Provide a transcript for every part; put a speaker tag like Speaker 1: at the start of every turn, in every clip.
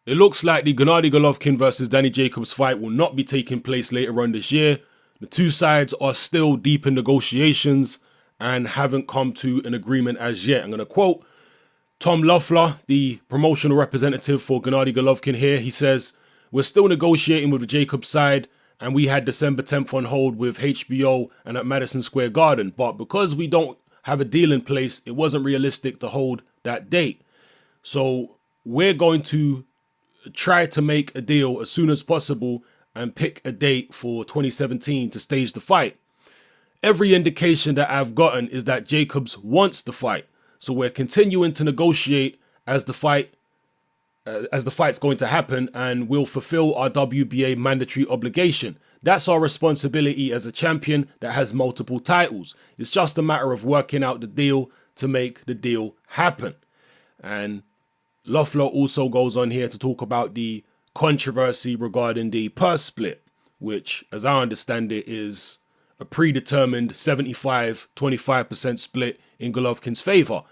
Speaker 1: It looks like the Gennady Golovkin versus Danny Jacobs fight will not be taking place later on this year. The two sides are still deep in negotiations and haven't come to an agreement as yet. I'm going to quote Tom Loeffler, the promotional representative for Gennady Golovkin here. He says, "We're still negotiating with the Jacobs side, and we had December 10th on hold with HBO and at Madison Square Garden. But because we don't have a deal in place, it wasn't realistic to hold that date. So we're going to try to make a deal as soon as possible and pick a date for 2017 to stage the fight. Every indication that I've gotten is that Jacobs wants the fight. So we're continuing to negotiate as the fight's going to happen, and we'll fulfill our WBA mandatory obligation. That's our responsibility as a champion that has multiple titles. It's just a matter of working out the deal to make the deal happen." And Loeffler also goes on here to talk about the controversy regarding the purse split, which, as I understand it, is a predetermined 75-25% split in Golovkin's favor.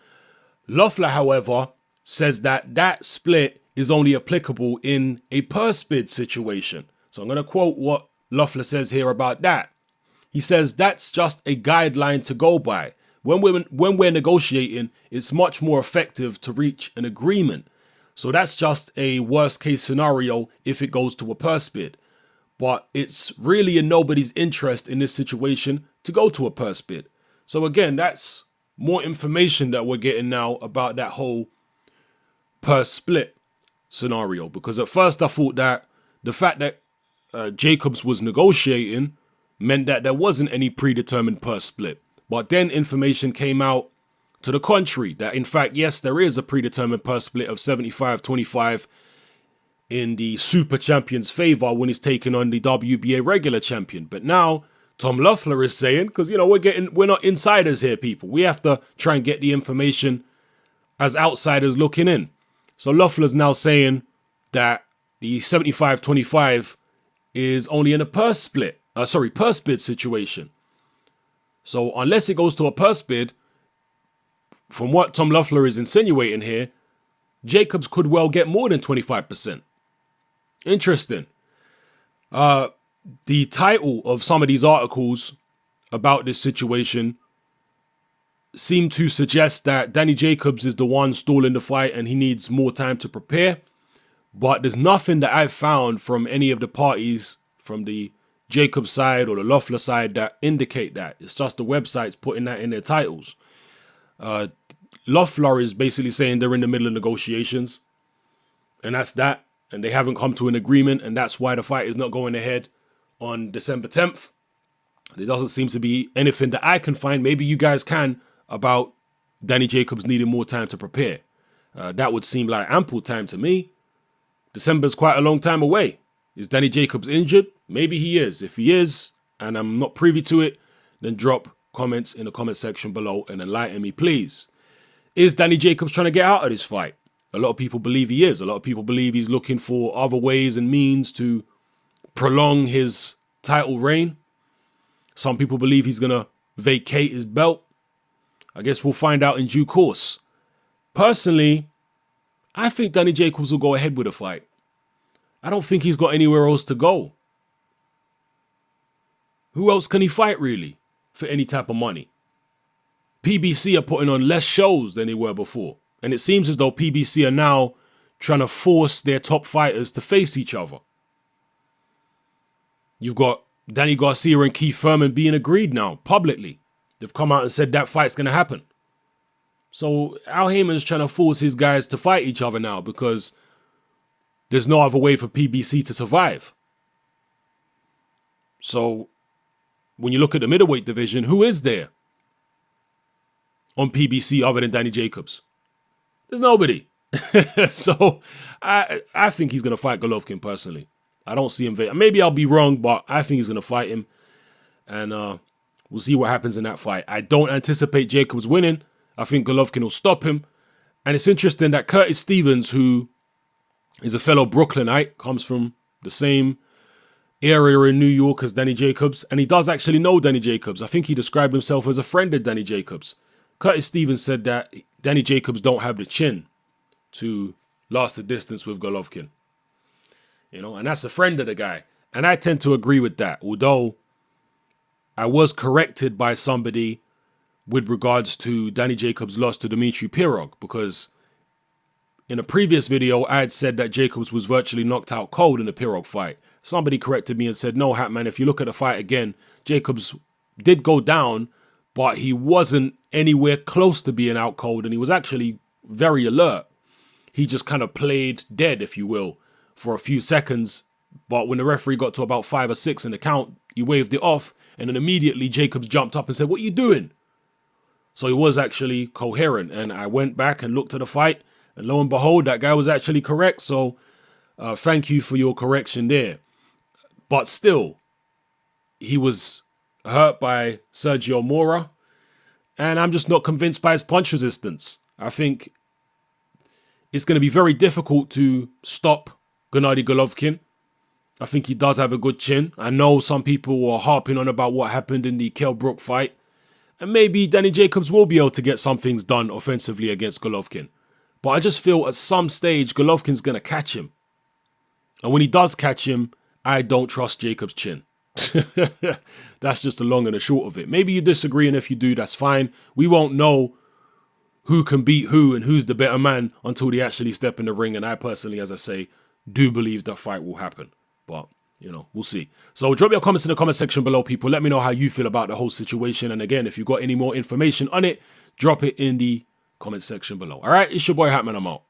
Speaker 1: Loeffler, however, says that that split is only applicable in a purse bid situation. So I'm going to quote what Loeffler says here about that. He says, "That's just a guideline to go by. When we're negotiating, it's much more effective to reach an agreement. So that's just a worst case scenario if it goes to a purse bid. But it's really in nobody's interest in this situation to go to a purse bid." So again, that's more information that we're getting now about that whole purse split scenario. Because at first I thought that the fact that Jacobs was negotiating meant that there wasn't any predetermined purse split. But then information came out to the contrary, that in fact, yes, there is a predetermined purse split of 75-25 in the super champion's favor when he's taking on the WBA regular champion. But now Tom Loeffler is saying, because, you know, we're not insiders here, people. We have to try and get the information as outsiders looking in. So Loeffler's now saying that the 75-25 is only in a purse bid situation. So unless it goes to a purse bid, from what Tom Loeffler is insinuating here, Jacobs could well get more than 25%. Interesting. The title of some of these articles about this situation seem to suggest that Danny Jacobs is the one stalling the fight and he needs more time to prepare. But there's nothing that I've found from any of the parties, from the Jacobs side or the Loeffler side, that indicate that. It's just the websites putting that in their titles. Loeffler is basically saying they're in the middle of negotiations, and that's that. And they haven't come to an agreement, and that's why the fight is not going ahead on December 10th. There doesn't seem to be anything that I can find, maybe you guys can, about Danny Jacobs needing more time to prepare. That would seem like ample time to me. December's quite a long time away. Is Danny Jacobs injured? Maybe he is. If he is, and I'm not privy to it, then drop comments in the comment section below and enlighten me, please. Is Danny Jacobs trying to get out of this fight? A lot of people believe he is. A lot of people believe he's looking for other ways and means to prolong his title reign. Some people believe he's going to vacate his belt. I guess we'll find out in due course. Personally, I think Danny Jacobs will go ahead with the fight. I don't think he's got anywhere else to go. Who else can he fight, really, for any type of money? PBC are putting on less shows than they were before. And it seems as though PBC are now trying to force their top fighters to face each other. You've got Danny Garcia and Keith Thurman being agreed now, publicly. They've come out and said that fight's going to happen. So Al Heyman's trying to force his guys to fight each other now because there's no other way for PBC to survive. So when you look at the middleweight division, who is there on PBC other than Danny Jacobs? There's nobody. So I think he's going to fight Golovkin personally. I don't see him. Maybe I'll be wrong, but I think he's going to fight him. And we'll see what happens in that fight. I don't anticipate Jacobs winning. I think Golovkin will stop him. And it's interesting that Curtis Stevens, who is a fellow Brooklynite, comes from the same area in New York as Danny Jacobs. And he does actually know Danny Jacobs. I think he described himself as a friend of Danny Jacobs. Curtis Stevens said that Danny Jacobs don't have the chin to last the distance with Golovkin. and that's a friend of the guy. And I tend to agree with that, although I was corrected by somebody with regards to Danny Jacobs' loss to Dmitry Pirog, because in a previous video, I had said that Jacobs was virtually knocked out cold in the Pirog fight. Somebody corrected me and said, no, Hatman, if you look at the fight again, Jacobs did go down, but he wasn't anywhere close to being out cold, and he was actually very alert. He just kind of played dead, if you will, for a few seconds. But when the referee got to about 5 or 6 in the count, he waved it off, and then immediately Jacobs jumped up and said, what are you doing? So he was actually coherent, and I went back and looked at the fight, and lo and behold, that guy was actually correct. So thank you for your correction there. But still, he was hurt by Sergio Mora, and I'm just not convinced by his punch resistance. I think it's going to be very difficult to stop Gennady Golovkin. I think he does have a good chin. I know some people were harping on about what happened in the Kell Brook fight, and maybe Danny Jacobs will be able to get some things done offensively against Golovkin. But I just feel at some stage Golovkin's going to catch him. And when he does catch him, I don't trust Jacobs' chin. That's just the long and the short of it. Maybe you disagree, and if you do, that's fine. We won't know who can beat who and who's the better man until they actually step in the ring. And I personally, as I say, do believe that fight will happen. But, we'll see. So drop your comments in the comment section below, people. Let me know how you feel about the whole situation. And again, if you've got any more information on it, drop it in the comment section below. All right, it's your boy Hatman. I'm out.